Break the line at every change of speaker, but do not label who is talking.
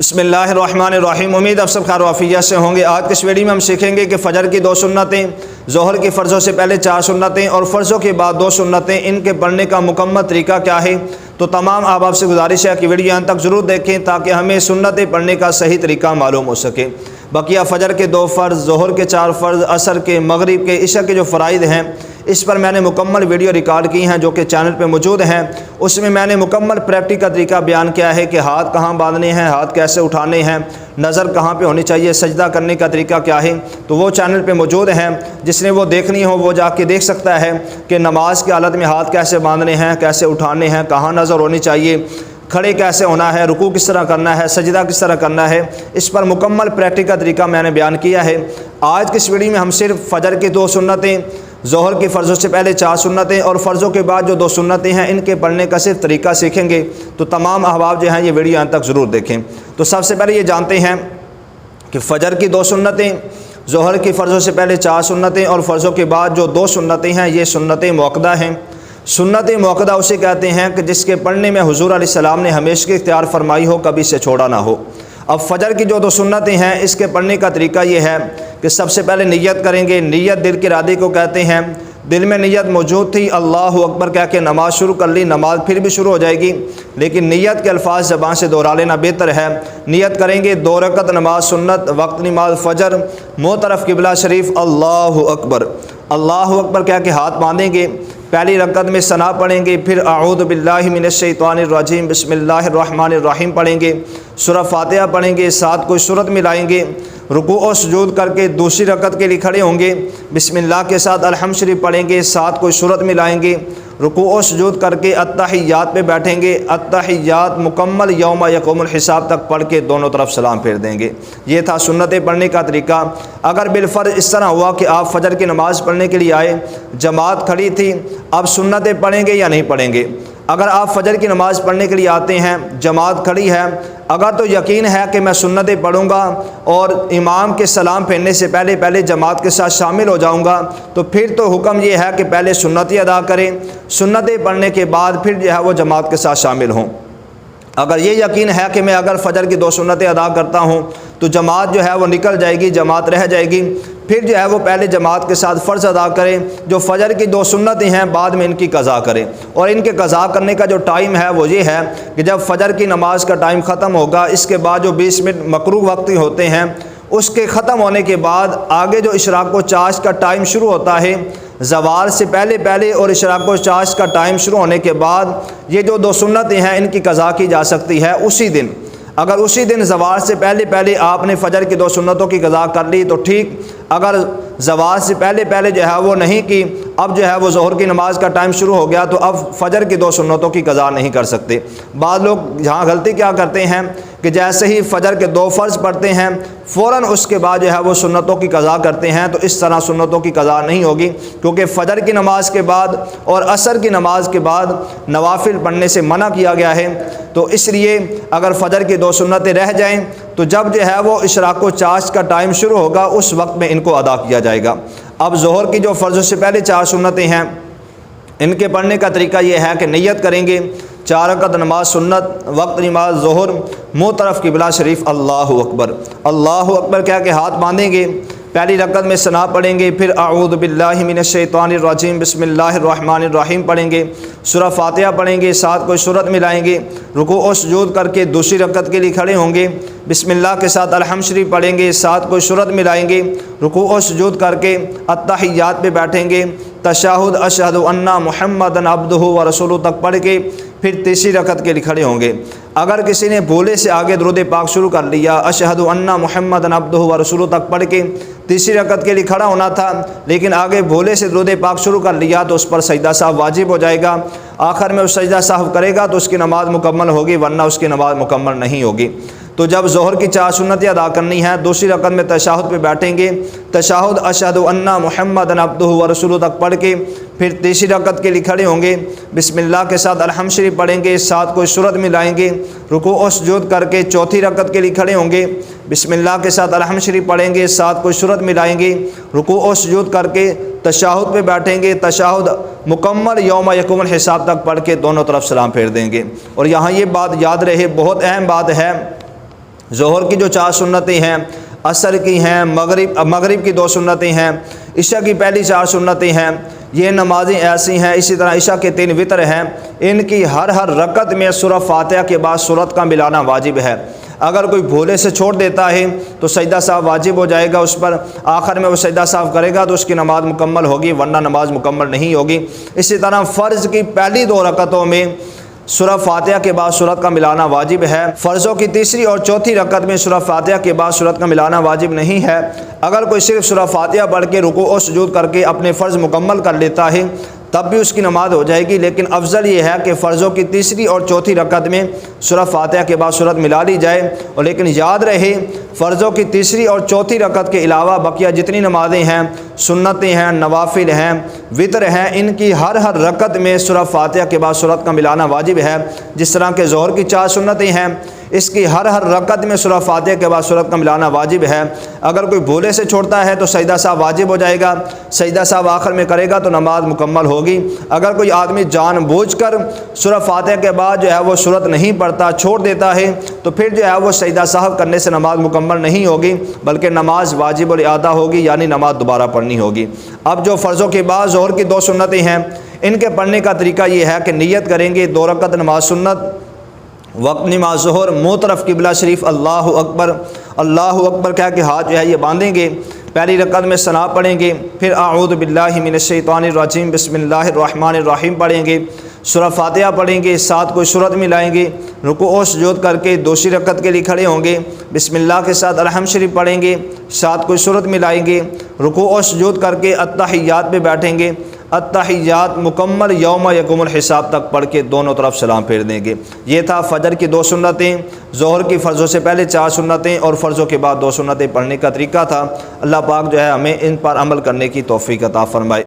बिस्मिल्लाहिर्रहमानिर्रहीम। उम्मीद आप सब खैर वाफिया से होंगे। आज की इस वीडियो में हम सीखेंगे कि फ़जर की 2 सुन्नतें, ज़ोहर की फ़र्ज़ों से पहले 4 सुन्नतें और फ़र्ज़ों के बाद 2 सुन्नतें, इनके पढ़ने का मुकम्मल तरीका क्या है। तो तमाम अहबाब से गुजारिश है कि वीडियो अंत तक ज़रूर देखें ताकि हमें सुन्नतें पढ़ने का सही तरीका मालूम हो सके। बकिया फ़जर के 2 फ़र्ज़, ज़ोहर के 4 फ़र्ज़, असर के, मगरिब के, इशा के जो फ़राइद हैं, इस पर मैंने मुकम्मल वीडियो रिकॉर्ड की हैं जो कि चैनल पे मौजूद हैं। उसमें मैंने मुकम्मल प्रैक्टिकल तरीका बयान किया है कि हाथ कहाँ बांधने हैं, हाथ कैसे उठाने हैं, नज़र कहाँ पे होनी चाहिए, सजदा करने का तरीका क्या है। तो वो चैनल पे मौजूद हैं। जिसने वो देखनी हो वो जाके देख सकता है कि नमाज की हालत में हाथ कैसे बांधने हैं, कैसे उठाने हैं, कहाँ नज़र होनी चाहिए, खड़े कैसे होना है, रुकू किस तरह करना है, सजदा किस तरह करना है। इस पर मुकम्मल प्रैक्टिकल तरीका मैंने बयान किया है। आज की इस वीडियो में हम सिर्फ फ़जर की 2 सुन्नतें, ज़ोहर की फ़र्ज़ों से पहले 4 सुन्नतें और फ़र्ज़ों के बाद जो 2 सुन्नतें हैं, इनके पढ़ने का सिर्फ तरीका सीखेंगे। तो तमाम अहबाब जो हैं ये वीडियो अंत तक ज़रूर देखें। तो सबसे पहले ये जानते हैं कि फ़जर की 2 सुन्नतें, ज़ोहर की फ़र्ज़ों से पहले 4 सुन्नतें और फ़र्ज़ों के बाद जो 2 सुन्नतें हैं, ये सुन्नतें मुअक्कदा हैं। सुन्नत मुअक्कदा उसे कहते हैं कि जिसके पढ़ने में हुज़ूर अलैहिस्सलाम ने हमेशा इख्तियार फरमाई हो, कभी से छोड़ा ना हो। अब फ़जर की जो 2 सुन्नतें हैं, इसके पढ़ने का तरीका ये है कि सबसे पहले नियत करेंगे। नियत दिल के इरादे को कहते हैं। दिल में नियत मौजूद थी, अल्लाहु अकबर कह के नमाज शुरू कर ली, नमाज फिर भी शुरू हो जाएगी, लेकिन नियत के अल्फाज ज़बान से दोहरा लेना बेहतर है। नियत करेंगे 2 रकत नमाज सुन्नत, वक्त नमाज फ़जर, मुँह तरफ किबला शरीफ, अल्लाहु अकबर। अल्लाहु अकबर कह के हाथ बांधेंगे। पहली रकत में सना पढ़ेंगे, फिर अऊज़ु बिल्लाहि मिनश्शैतानिर्रजीम बिस्मिल्लाहिर्रहमानिर्रहीम पढ़ेंगे, सूरह फातिहा पढ़ेंगे, साथ कोई सूरत मिलाएंगे। रुकू और सुजूद करके दूसरी रकत के लिए खड़े होंगे, बिस्मिल्लाह के साथ अलहम्द शरीफ पढ़ेंगे, साथ कोई सूरत मिलाएंगे। रुकू और सुजूद करके अत्तहियात पे बैठेंगे। अत्तहियात मुकम्मल यौम यक़ूमुल हिसाब तक पढ़ के दोनों तरफ सलाम फेर देंगे। ये था सुन्नतें पढ़ने का तरीका। अगर बिलफ़र्ज़ इस तरह हुआ कि आप फ़जर की नमाज़ पढ़ने के लिए आए, जमात खड़ी थी, अब सुन्नतें पढ़ेंगे या नहीं पढ़ेंगे। अगर आप फ़जर की नमाज़ पढ़ने के लिए आते हैं, जमात खड़ी है, अगर तो यकीन है कि मैं सुन्नतें पढ़ूंगा और इमाम के सलाम फेरने से पहले पहले जमात के साथ शामिल हो जाऊंगा, तो फिर तो हुक्म ये है कि पहले सुन्नतें अदा करें, सुन्नतें पढ़ने के बाद फिर जो है वो जमात के साथ शामिल हों। अगर ये यकीन है कि मैं अगर फ़जर की 2 सुन्नतें अदा करता हूँ तो जमात जो है वो निकल जाएगी, जमात रह जाएगी, फिर जो है वो पहले जमात के साथ फ़र्ज़ अदा करें। जो फ़जर की 2 सुन्नतें हैं बाद में इनकी क़ज़ा करें। और इनके क़ज़ा करने का जो टाइम है वो ये है कि जब फ़जर की नमाज का टाइम ख़त्म होगा, इसके बाद जो 20 मिनट मकरूह वक्त होते हैं, उसके ख़त्म होने के बाद आगे जो इशराक़ व चाश का टाइम शुरू होता है, ज़वाल से पहले पहले और इशराक़ व चाश का टाइम शुरू होने के बाद ये जो 2 सुन्नतें हैं, इनकी क़ज़ा की जा सकती है उसी दिन। अगर उसी दिन ज़वाल से पहले पहले आपने फ़जर की 2 सुन्नतों की क़ज़ा कर ली तो ठीक। अगर ज़वाल से पहले पहले जो है वो नहीं की, अब जो है वो ज़ोहर की नमाज़ का टाइम शुरू हो गया, तो अब फ़जर की 2 सुन्नतों की क़ज़ा नहीं कर सकते। बाद लोग यहाँ गलती क्या करते हैं कि जैसे ही फ़जर के 2 फ़र्ज़ पढ़ते हैं, फ़ौरन उसके बाद जो है वो सुन्नतों की क़ज़ा करते हैं। तो इस तरह सुन्नतों की क़ज़ा नहीं होगी, क्योंकि फ़जर की नमाज़ के बाद और असर की नमाज़ के बाद नवाफिल पढ़ने से मना किया गया है। तो इसलिए अगर फ़जर की 2 सुन्नतें रह जाएँ तो जब जो है वो इशराक़ व चाश का टाइम शुरू होगा, उस वक्त में इनको अदा किया जाएगा। अब ज़ोहर की जो फ़र्ज़ों से पहले 4 सुन्नतें हैं, इनके पढ़ने का तरीका ये है कि नियत करेंगे 4 रकत नमाज सुन्नत, वक्त नमाज ज़ोहर, मुँह तरफ किबला शरीफ, अल्लाहु अकबर। अल्लाहु अकबर कह के हाथ बांधेंगे। पहली रकत में सना पढ़ेंगे, फिर अऊज़ु बिल्लाहि मिनश्शैतानिर्रजीम बिस्मिल्लाहिर्रहमानिर्रहीम पढ़ेंगे, सूरह फातिहा पढ़ेंगे, साथ कोई सूरत मिलाएंगे। रुकू और सुजूद करके दूसरी रकत के लिए खड़े होंगे, बिस्मिल्लाह के साथ अलहम्द शरीफ पढ़ेंगे, साथ कोई सूरत मिलाएंगे। रुकू और सुजूद करके अत्तहियात पे बैठेंगे। तशहुद अशहदु अन्ना मुहम्मदन अब्दुहु व रसूलुहु तक पढ़ के फिर तीसरी रकत के लिए खड़े होंगे। अगर किसी ने भूले से आगे दुरूद पाक शुरू कर लिया, अशहदु अन्ना मुहम्मदन अब्दुहु व रसूलुहु तक पढ़ के तीसरी रकत के लिए खड़ा होना था, लेकिन आगे भूले से दुरूद पाक शुरू कर लिया, तो उस पर सजदा साहब वाजिब हो जाएगा। आखिर में उस सजदा साहब करेगा तो उसकी नमाज़ मुकम्मल होगी, वरना उसकी नमाज़ मुकम्मल नहीं होगी। तो जब ज़ोहर की 4 सुन्नतें अदा करनी है, दूसरी रकत में तशहुद पे बैठेंगे। तशहुद अशहदु अन्ना मुहम्मदन अब्दुहु व रसूलुहु तक पढ़ के फिर तीसरी रकत के लिए खड़े होंगे, बिस्मिल्लाह के साथ अलहम्द शरीफ पढ़ेंगे, साथ कोई सूरत मिलाएंगे। रुकू और सुजूद करके चौथी रकत के लिए खड़े होंगे, बिस्मिल्लाह के साथ अलहम्द शरीफ पढ़ेंगे, साथ कोई सूरत मिलाएंगे। रुकू और सुजूद करके तशहुद पे बैठेंगे। तशहुद मुकम्मल यौम यक़ूमुल हिसाब तक पढ़ के दोनों तरफ सलाम फेर देंगे। और यहाँ ये बात याद रहे, बहुत अहम बात है ظہر کی جو 4 سنتیں ہیں، عصر کی ہیں، مغرب کی 2 سنتیں ہیں، عشاء کی پہلی 4 سنتیں ہیں، یہ نمازیں ایسی ہیں۔ اسی طرح عشاء کے 3 وتر ہیں، ان کی ہر رکعت میں سورہ فاتحہ کے بعد سورت کا ملانا واجب ہے۔ اگر کوئی بھولے سے چھوڑ دیتا ہے تو سجدہ سہو واجب ہو جائے گا اس پر، آخر میں وہ سجدہ سہو کرے گا تو اس کی نماز مکمل ہوگی، ورنہ نماز مکمل نہیں ہوگی۔ اسی طرح فرض کی پہلی 2 رکعتوں میں سورہ فاتحہ کے بعد سورت کا ملانا واجب ہے۔ فرضوں کی تیسری اور چوتھی رکعت میں سورہ فاتحہ کے بعد سورت کا ملانا واجب نہیں ہے۔ اگر کوئی صرف سورہ فاتحہ پڑھ کے رکوع و سجود کر کے اپنے فرض مکمل کر لیتا ہے تب بھی اس کی نماز ہو جائے گی، لیکن افضل یہ ہے کہ فرضوں کی تیسری اور چوتھی رکعت میں سورہ فاتحہ کے بعد سورت ملا لی جائے۔ اور لیکن یاد رہے، فرضوں کی تیسری اور چوتھی رکعت کے علاوہ بقیہ جتنی نمازیں ہیں، سنتیں ہیں، نوافل ہیں، وطر ہیں، ان کی ہر رکعت میں سورہ فاتحہ کے بعد سورت کا ملانا واجب ہے۔ جس طرح کہ ظہر کی 4 سنتیں ہیں، اس کی ہر رکعت میں سورہ فاتحہ کے بعد سورت کا ملانا واجب ہے۔ اگر کوئی بھولے سے چھوڑتا ہے تو سجدہ سہو واجب ہو جائے گا، سجدہ سہو آخر میں کرے گا تو نماز مکمل ہوگی۔ اگر کوئی آدمی جان بوجھ کر سورہ فاتحہ کے بعد جو ہے وہ سورت نہیں پڑھتا، چھوڑ دیتا ہے، تو پھر جو ہے وہ سجدہ سہو کرنے سے نماز مکمل نہیں ہوگی، بلکہ نماز واجب الادا ہوگی، یعنی نماز دوبارہ پڑھنی ہوگی۔ اب جو فرضوں کے بعد ظہر کی 2 سنتیں ہیں، ان کے پڑھنے کا طریقہ یہ ہے کہ نیت کریں گے 2 رکعت نماز سنت، وقت نماز ظہر، منہ طرف قبلہ شریف، اللہ اکبر اللہ اکبر کہہ کے ہاتھ جو ہے یہ باندھیں گے۔ پہلی رکعت میں ثنا پڑھیں گے، پھر اعوذ باللہ من الشیطان الرجیم بسم اللہ الرحمن الرحیم پڑھیں گے، سورہ فاتحہ پڑھیں گے، ساتھ کوئی سورت ملائیں گے، رکوع و سجود کر کے دوسری رکعت کے لیے کھڑے ہوں گے، بسم اللہ کے ساتھ الحمد شریف پڑھیں گے، ساتھ کوئی سورت ملائیں گے، رکوع و سجود کر کے التحیات پہ بیٹھیں گے، التحیات مکمل یوم یقوم الحساب تک پڑھ کے دونوں طرف سلام پھیر دیں گے۔ یہ تھا فجر کی 2 سنتیں، ظہر کی فرضوں سے پہلے 4 سنتیں اور فرضوں کے بعد 2 سنتیں پڑھنے کا طریقہ تھا۔ اللہ پاک جو ہے ہمیں ان پر عمل کرنے کی توفیق عطا فرمائے۔